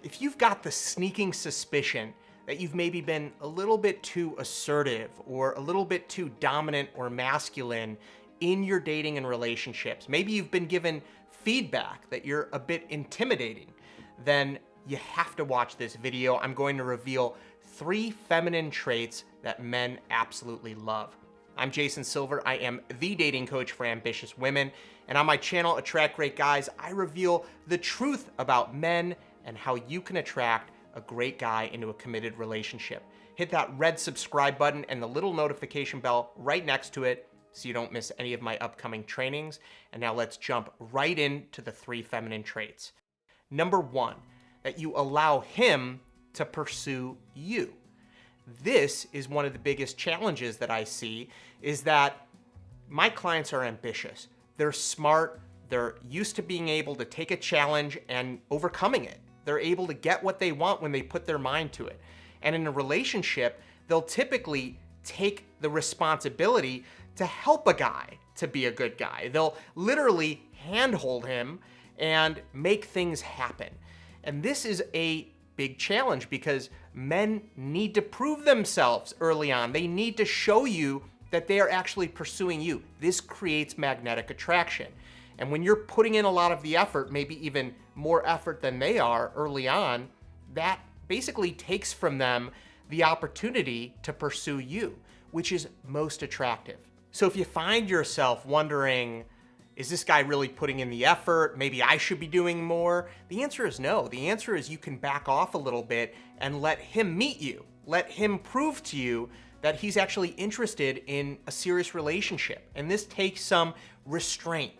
If you've got the sneaking suspicion that you've maybe been a little bit too assertive or a little bit too dominant or masculine in your dating and relationships, maybe you've been given feedback that you're a bit intimidating, then you have to watch this video. I'm going to reveal 3 feminine traits that men absolutely love. I'm Jason Silver. I am the dating coach for ambitious women. And on my channel, Attract Great Guys, I reveal the truth about men and how you can attract a great guy into a committed relationship. Hit that red subscribe button and the little notification bell right next to it so you don't miss any of my upcoming trainings. And now let's jump right into the 3 feminine traits. Number 1, that you allow him to pursue you. This is one of the biggest challenges that I see, is that my clients are ambitious. They're smart. They're used to being able to take a challenge and overcoming it. They're able to get what they want when they put their mind to it. And in a relationship, they'll typically take the responsibility to help a guy to be a good guy. They'll literally handhold him and make things happen. And this is a big challenge because men need to prove themselves early on. They need to show you that they are actually pursuing you. This creates magnetic attraction. And when you're putting in a lot of the effort, maybe even more effort than they are early on, that basically takes from them the opportunity to pursue you, which is most attractive. So if you find yourself wondering, is this guy really putting in the effort? Maybe I should be doing more. The answer is no. The answer is you can back off a little bit and let him meet you. Let him prove to you that he's actually interested in a serious relationship. And this takes some restraint.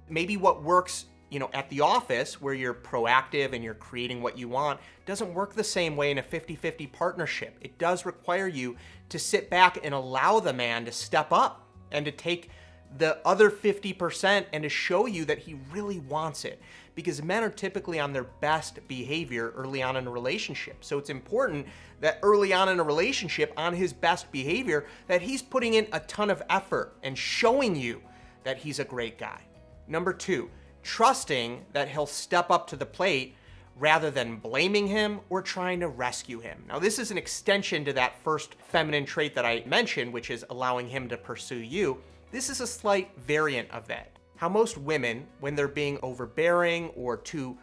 Maybe what works, at the office where you're proactive and you're creating what you want doesn't work the same way in a 50-50 partnership. It does require you to sit back and allow the man to step up and to take the other 50% and to show you that he really wants it, because men are typically on their best behavior early on in a relationship. So it's important that early on in a relationship, on his best behavior, that he's putting in a ton of effort and showing you that he's a great guy. Number 2, trusting that he'll step up to the plate rather than blaming him or trying to rescue him. Now, this is an extension to that first feminine trait that I mentioned, which is allowing him to pursue you. This is a slight variant of that. How most women, when they're being overbearing or too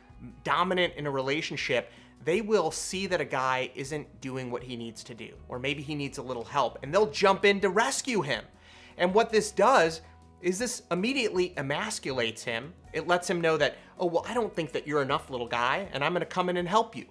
dominant in a relationship, they will see that a guy isn't doing what he needs to do, or maybe he needs a little help, and they'll jump in to rescue him. And what this does is this immediately emasculates him. It lets him know that, oh, well, I don't think that you're enough, little guy, and I'm gonna come in and help you.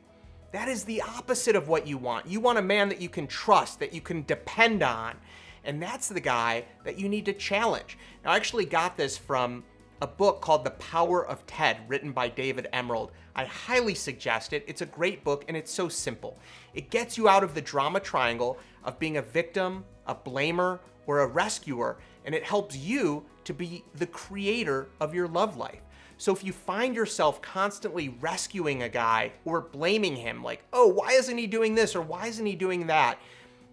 That is the opposite of what you want. You want a man that you can trust, that you can depend on. And that's the guy that you need to challenge. Now, I actually got this from a book called The Power of Ted, written by David Emerald. I highly suggest it. It's a great book, and it's so simple. It gets you out of the drama triangle of being a victim, a blamer, or a rescuer, and it helps you to be the creator of your love life. So if you find yourself constantly rescuing a guy or blaming him, like, oh, why isn't he doing this, or why isn't he doing that?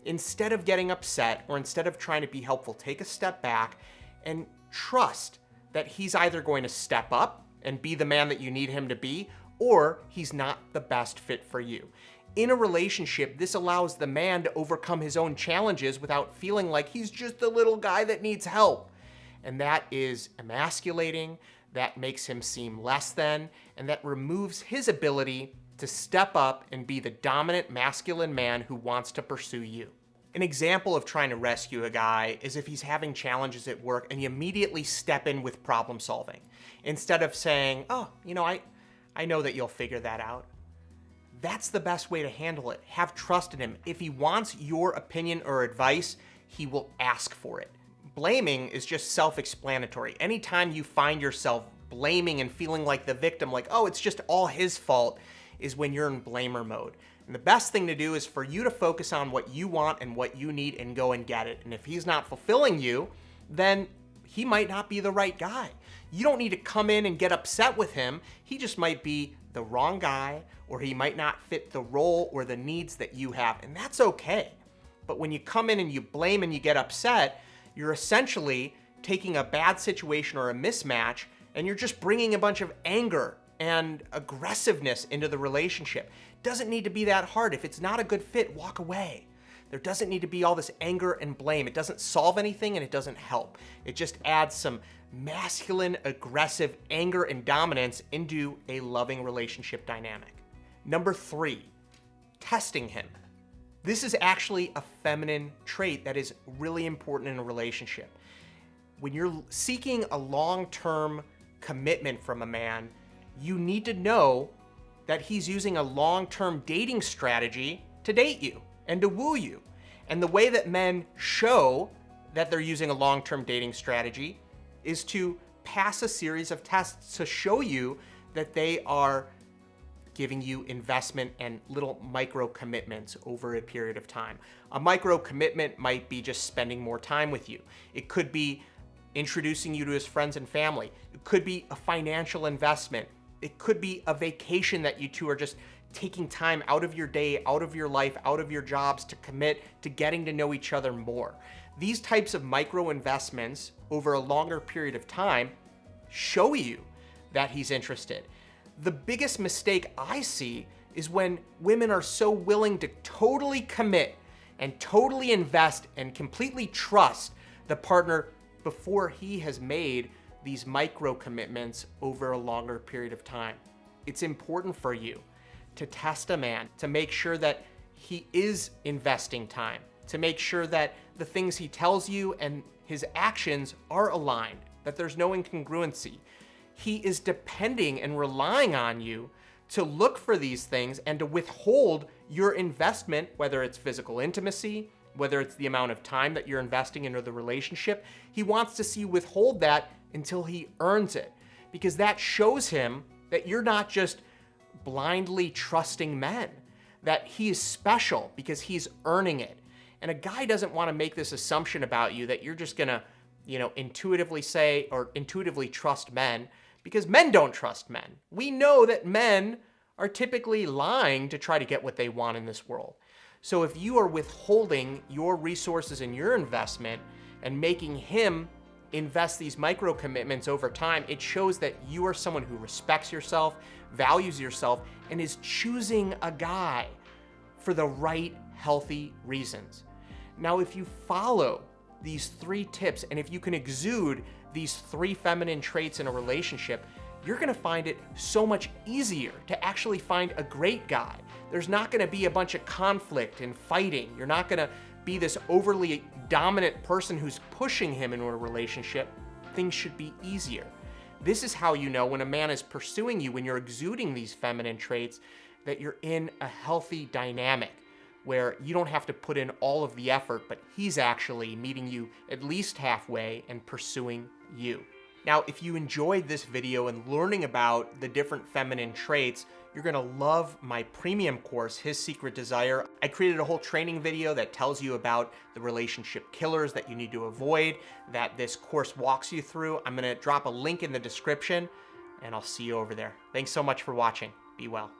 Instead of getting upset or instead of trying to be helpful, take a step back and trust that he's either going to step up and be the man that you need him to be, or he's not the best fit for you. In a relationship, this allows the man to overcome his own challenges without feeling like he's just the little guy that needs help. And that is emasculating, that makes him seem less than, and that removes his ability to step up and be the dominant masculine man who wants to pursue you. An example of trying to rescue a guy is if he's having challenges at work and you immediately step in with problem solving. Instead of saying, oh, I know that you'll figure that out. That's the best way to handle it. Have trust in him. If he wants your opinion or advice, he will ask for it. Blaming is just self-explanatory. Anytime you find yourself blaming and feeling like the victim, like, oh, it's just all his fault, is when you're in blamer mode. And the best thing to do is for you to focus on what you want and what you need and go and get it. And if he's not fulfilling you, then he might not be the right guy. You don't need to come in and get upset with him. He just might be the wrong guy, or he might not fit the role or the needs that you have, and that's okay. But when you come in and you blame and you get upset, you're essentially taking a bad situation or a mismatch, and you're just bringing a bunch of anger and aggressiveness into the relationship. Doesn't need to be that hard. If it's not a good fit, walk away. There doesn't need to be all this anger and blame. It doesn't solve anything and it doesn't help. It just adds some masculine, aggressive anger and dominance into a loving relationship dynamic. Number 3, testing him. This is actually a feminine trait that is really important in a relationship. When you're seeking a long-term commitment from a man, you need to know that he's using a long-term dating strategy to date you and to woo you. And the way that men show that they're using a long-term dating strategy is to pass a series of tests to show you that they are giving you investment and little micro commitments over a period of time. A micro commitment might be just spending more time with you. It could be introducing you to his friends and family. It could be a financial investment. It could be a vacation that you two are just taking time out of your day, out of your life, out of your jobs to commit to getting to know each other more. These types of micro investments over a longer period of time show you that he's interested. The biggest mistake I see is when women are so willing to totally commit and totally invest and completely trust the partner before he has made these micro commitments over a longer period of time. It's important for you to test a man, to make sure that he is investing time, to make sure that the things he tells you and his actions are aligned, that there's no incongruency. He is depending and relying on you to look for these things and to withhold your investment, whether it's physical intimacy, whether it's the amount of time that you're investing into the relationship. He wants to see you withhold that until he earns it, because that shows him that you're not just blindly trusting men, that he is special because he's earning it. And a guy doesn't want to make this assumption about you that you're just gonna, intuitively say or intuitively trust men, because men don't trust men. We know that men are typically lying to try to get what they want in this world. So if you are withholding your resources and your investment and making him invest these micro commitments over time, it shows that you are someone who respects yourself, values yourself, and is choosing a guy for the right, healthy reasons. Now, if you follow these 3 tips, and if you can exude these 3 feminine traits in a relationship, you're gonna find it so much easier to actually find a great guy. There's not gonna be a bunch of conflict and fighting. You're not gonna be this overly dominant person who's pushing him into a relationship. Things should be easier. This is how you know when a man is pursuing you, when you're exuding these feminine traits, that you're in a healthy dynamic where you don't have to put in all of the effort, but he's actually meeting you at least halfway and pursuing you. Now, if you enjoyed this video and learning about the different feminine traits, you're gonna love my premium course, His Secret Desire. I created a whole training video that tells you about the relationship killers that you need to avoid, that this course walks you through. I'm gonna drop a link in the description, and I'll see you over there. Thanks so much for watching. Be well.